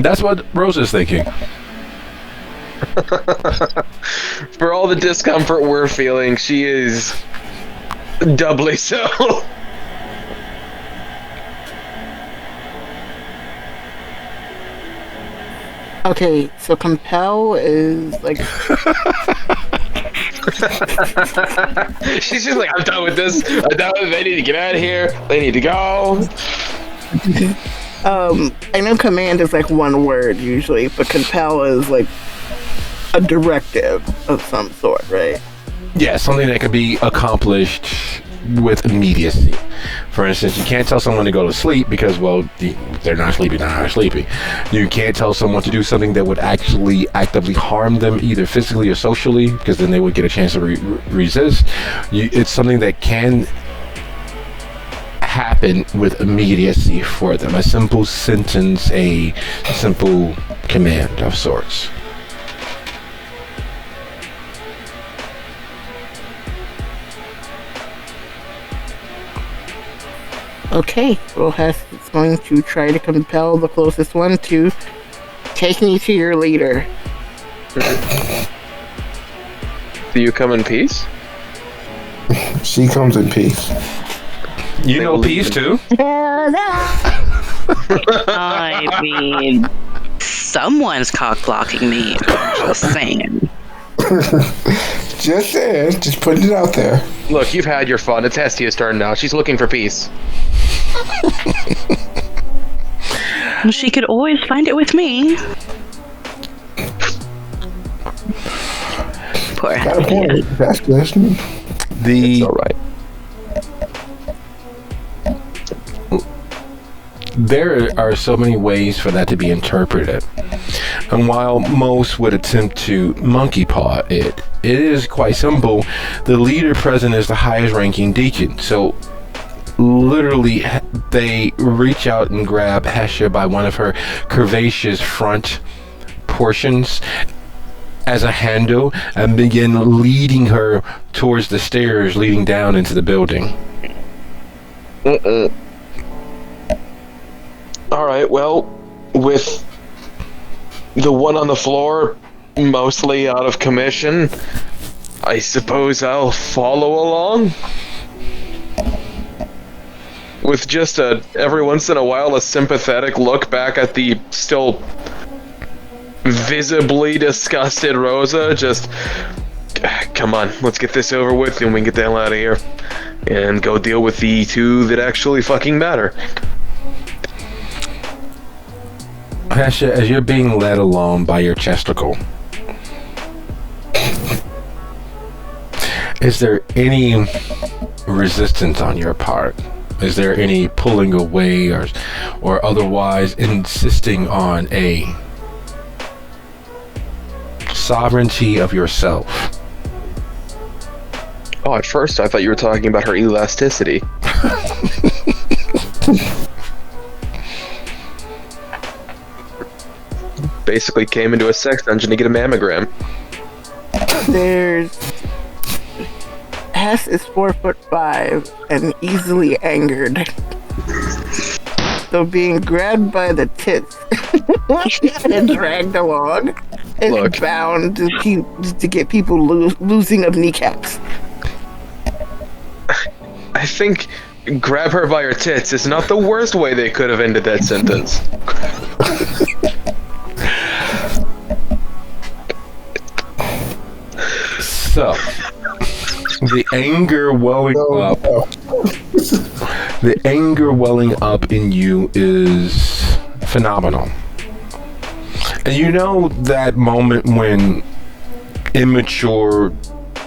That's what Rosa's thinking. For all the discomfort we're feeling, she is doubly so. Okay, so compel is like... She's just like, I'm done with this. I'm done with it. They need to get out of here. They need to go. I know command is like one word usually, but compel is like a directive of some sort, right? Yeah, something that could be accomplished with immediacy. For instance, you can't tell someone to go to sleep because, well, they're not sleepy, they're not sleepy. You can't tell someone to do something that would actually actively harm them, either physically or socially, because then they would get a chance to resist. It's something that can happen with immediacy for them. A simple sentence, a simple command of sorts. Okay, Rojas is going to try to compel the closest one to take me to your leader. Do you come in peace? She comes in peace. You know peace too? I mean, someone's cock blocking me. I'm just saying. Just saying, just putting it out there. Look, you've had your fun. It's Hestia's turn now. She's looking for peace. She could always find it with me. Poor Got a point. Hestia. That's good. The It's all right. there are so many ways for that to be interpreted. And while most would attempt to monkey paw it is quite simple. The leader present is the highest ranking deacon. So literally they reach out and grab Hestia by one of her curvaceous front portions as a handle and begin leading her towards the stairs leading down into the building. Alright, well, with the one on the floor mostly out of commission, I suppose I'll follow along. With just every once in a while a sympathetic look back at the still visibly disgusted Rosa, just, come on, let's get this over with and we can get the hell out of here. And go deal with the two that actually fucking matter. Hestia, as you're being led along by your chesticle, is there any resistance on your part? Is there any pulling away or otherwise insisting on a sovereignty of yourself? Oh, at first I thought you were talking about her elasticity. Basically came into a sex dungeon to get a mammogram. Hess is 4'5" and easily angered. So being grabbed by the tits and dragged along is Look. bound to get people losing of kneecaps. I think grab her by her tits is not the worst way they could have ended that sentence. So, the anger welling up. The anger welling up in you is phenomenal. And you know that moment when immature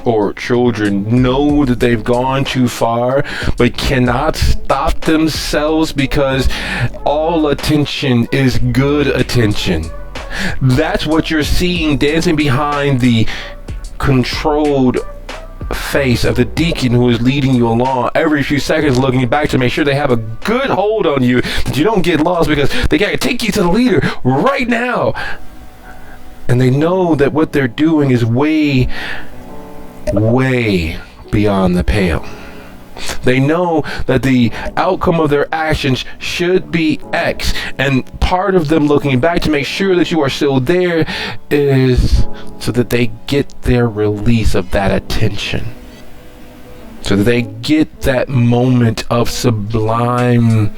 or children know that they've gone too far but cannot stop themselves because all attention is good attention. That's what you're seeing dancing behind the controlled face of the deacon who is leading you along every few seconds, looking back to make sure they have a good hold on you, that you don't get lost, because they gotta take you to the leader right now. And they know that what they're doing is way beyond the pale. They know that the outcome of their actions should be X, and part of them looking back to make sure that you are still there is so that they get their release of that attention, so that they get that moment of sublime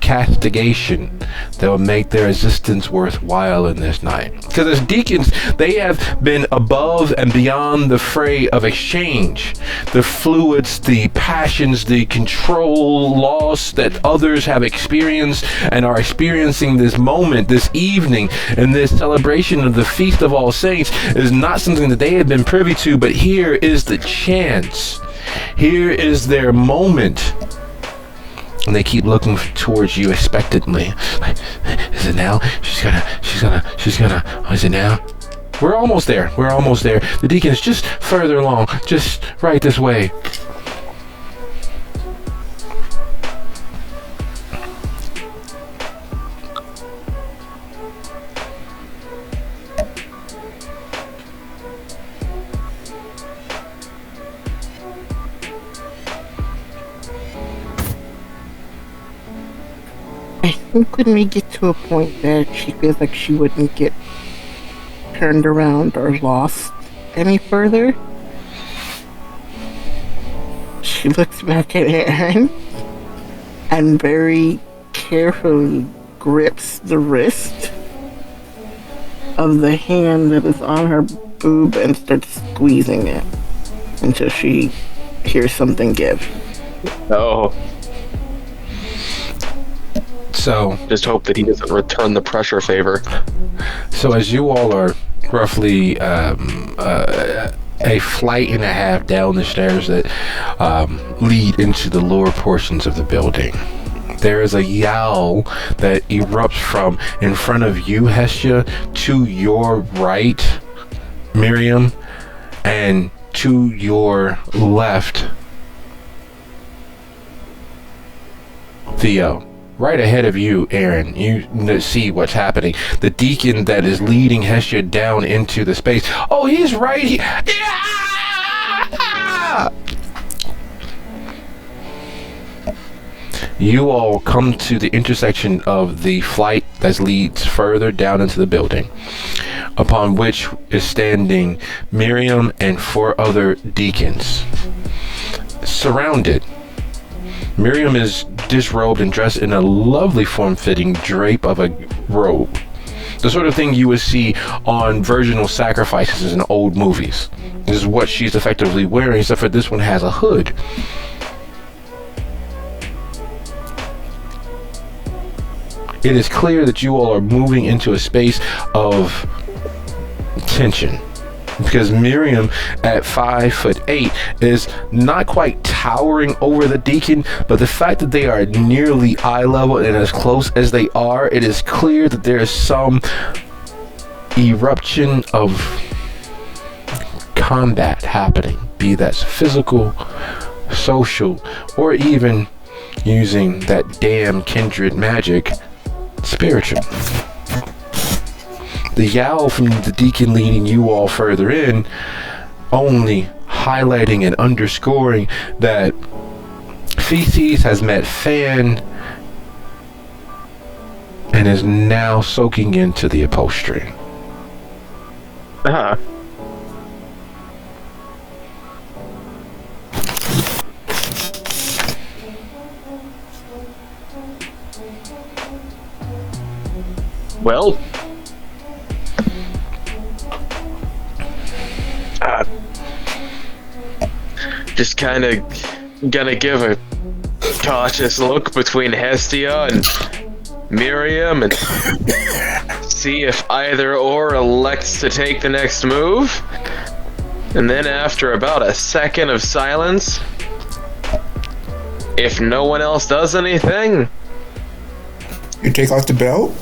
castigation that will make their existence worthwhile in this night. Because as deacons, they have been above and beyond the fray of exchange, the fluids, the passions, the control loss that others have experienced and are experiencing this moment, this evening, and this celebration of the Feast of All Saints is not something that they have been privy to, but here is the chance. Here is their moment. And they keep looking towards you expectantly. Like, is it now? She's gonna, oh, is it now? We're almost there. The deacon is just further along, just right this way. I think when we get to a point that she feels like she wouldn't get turned around or lost any further, she looks back at Aaron and very carefully grips the wrist of the hand that is on her boob and starts squeezing it until she hears something give. Oh, So, just hope that he doesn't return the pressure favor. so as you all are roughly a flight and a half down the stairs that lead into the lower portions of the building, there is a yowl that erupts from in front of you, Hestia, to your right, Miriam, and to your left, Theo. Right ahead of you, Aaron, you see what's happening. The deacon that is leading Hestia down into the space. Oh, he's right here. Yeah! You all come to the intersection of the flight that leads further down into the building, upon which is standing Miriam and 4 other deacons, surrounded. Miriam is disrobed and dressed in a lovely form-fitting drape of a robe. The sort of thing you would see on virginal sacrifices in old movies. This is what she's effectively wearing, except for this one has a hood. It is clear that you all are moving into a space of tension, because Miriam at 5'8" is not quite towering over the deacon, but the fact that they are nearly eye level and as close as they are, it is clear that there is some eruption of combat happening, be that physical, social, or even using that damn kindred magic, spiritual. The yowl from the deacon leading you all further in, only highlighting and underscoring that Feces has met Fan and is now soaking into the upholstery. Uh-huh. Well, just kind of gonna give a cautious look between Hestia and Miriam and see if either or elects to take the next move. And then after about a second of silence, if no one else does anything, You take off the belt?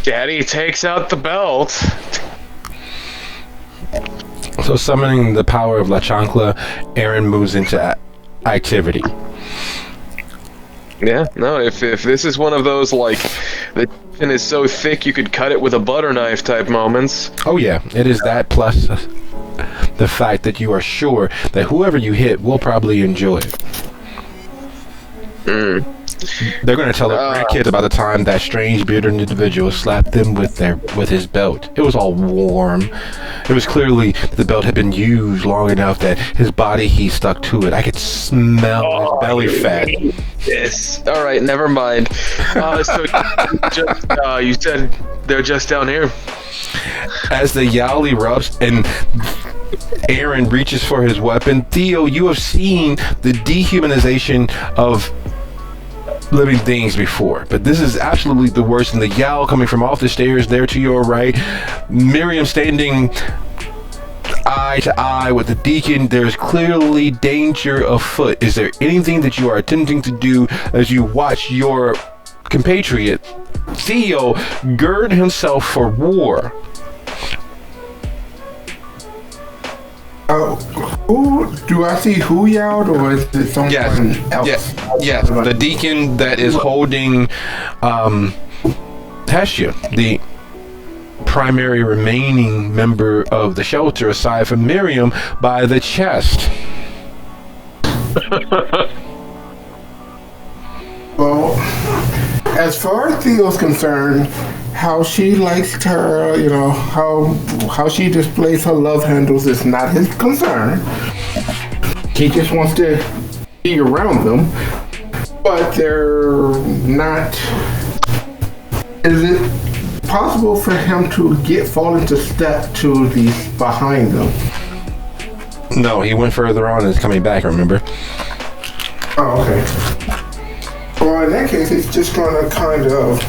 Daddy takes out the belt. So summoning the power of La Chancla, Aaron moves into activity. Yeah, no, if this is one of those, like, the chicken is so thick you could cut it with a butter knife type moments. Oh yeah, it is that plus the fact that you are sure that whoever you hit will probably enjoy it. They're going to tell their grandkids about the time that strange bearded individual slapped them with his belt. It was all warm. It was clearly the belt had been used long enough that his body heat stuck to it. I could smell his belly fat. Yes. All right, never mind. So you said they're just down here. As the yowl erupts and Aaron reaches for his weapon, Theo, you have seen the dehumanization of living things before, but this is absolutely the worst. And the yowl coming from off the stairs there to your right, Miriam standing eye to eye with the deacon. There's clearly danger afoot. Is there anything that you are attempting to do as you watch your compatriot Theo gird himself for war? Who do I see? Who yelled, or is it someone else? Yes. The deacon that is holding Hestia, the primary remaining member of the shelter, aside from Miriam, by the chest. Well, as far as Theo's concerned, how she likes her, how she displays her love handles is not his concern. He just wants to be around them, but they're not. Is it possible for him to fall into step to the behind them? No, he went further on and is coming back, remember? Oh, okay. Well, in that case, he's just going to kind of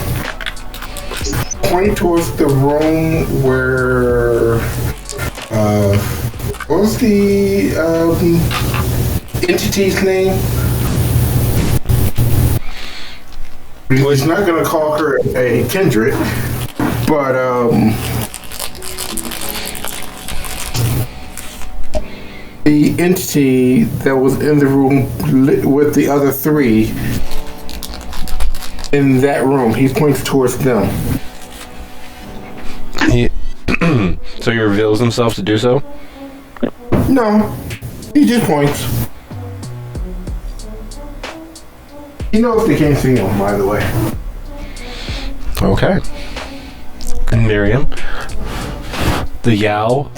point towards the room where, what was the entity's name? He's not going to call her a kindred, but the entity that was in the room with the other three in that room, he's pointing towards them. So he reveals himself to do so? No, he just points. He knows they can't see him, by the way. Okay. And Miriam, the yowl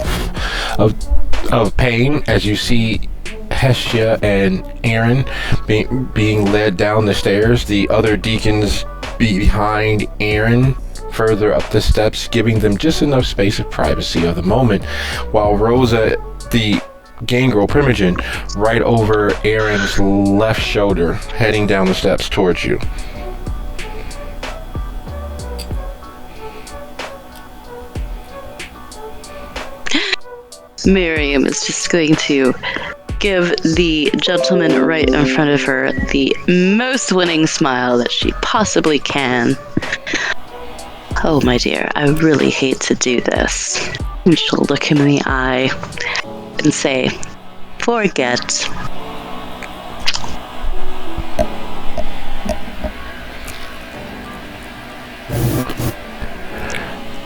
of pain as you see Hestia and Aaron being led down the stairs, the other deacons behind Aaron further up the steps, giving them just enough space of privacy of the moment, while Rosa, the gangrel primogen, right over Aaron's left shoulder, heading down the steps towards you. Miriam is just going to give the gentleman right in front of her the most winning smile that she possibly can. Oh, my dear, I really hate to do this. And she'll look him in the eye and say, forget.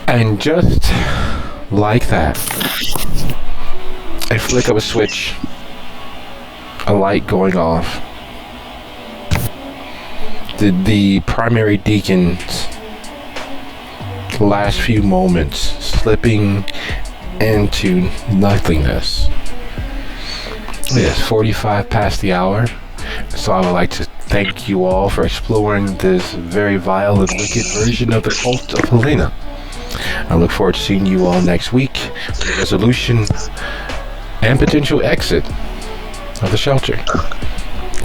And just like that, a flick of a switch, a light going off, the primary deacon's last few moments slipping into nothingness. It is 45 past the hour, so I would like to thank you all for exploring this very vile and wicked version of the cult of Helena. I look forward to seeing you all next week with a resolution and potential exit of the shelter.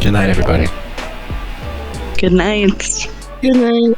Good night, everybody. Good night. Good night.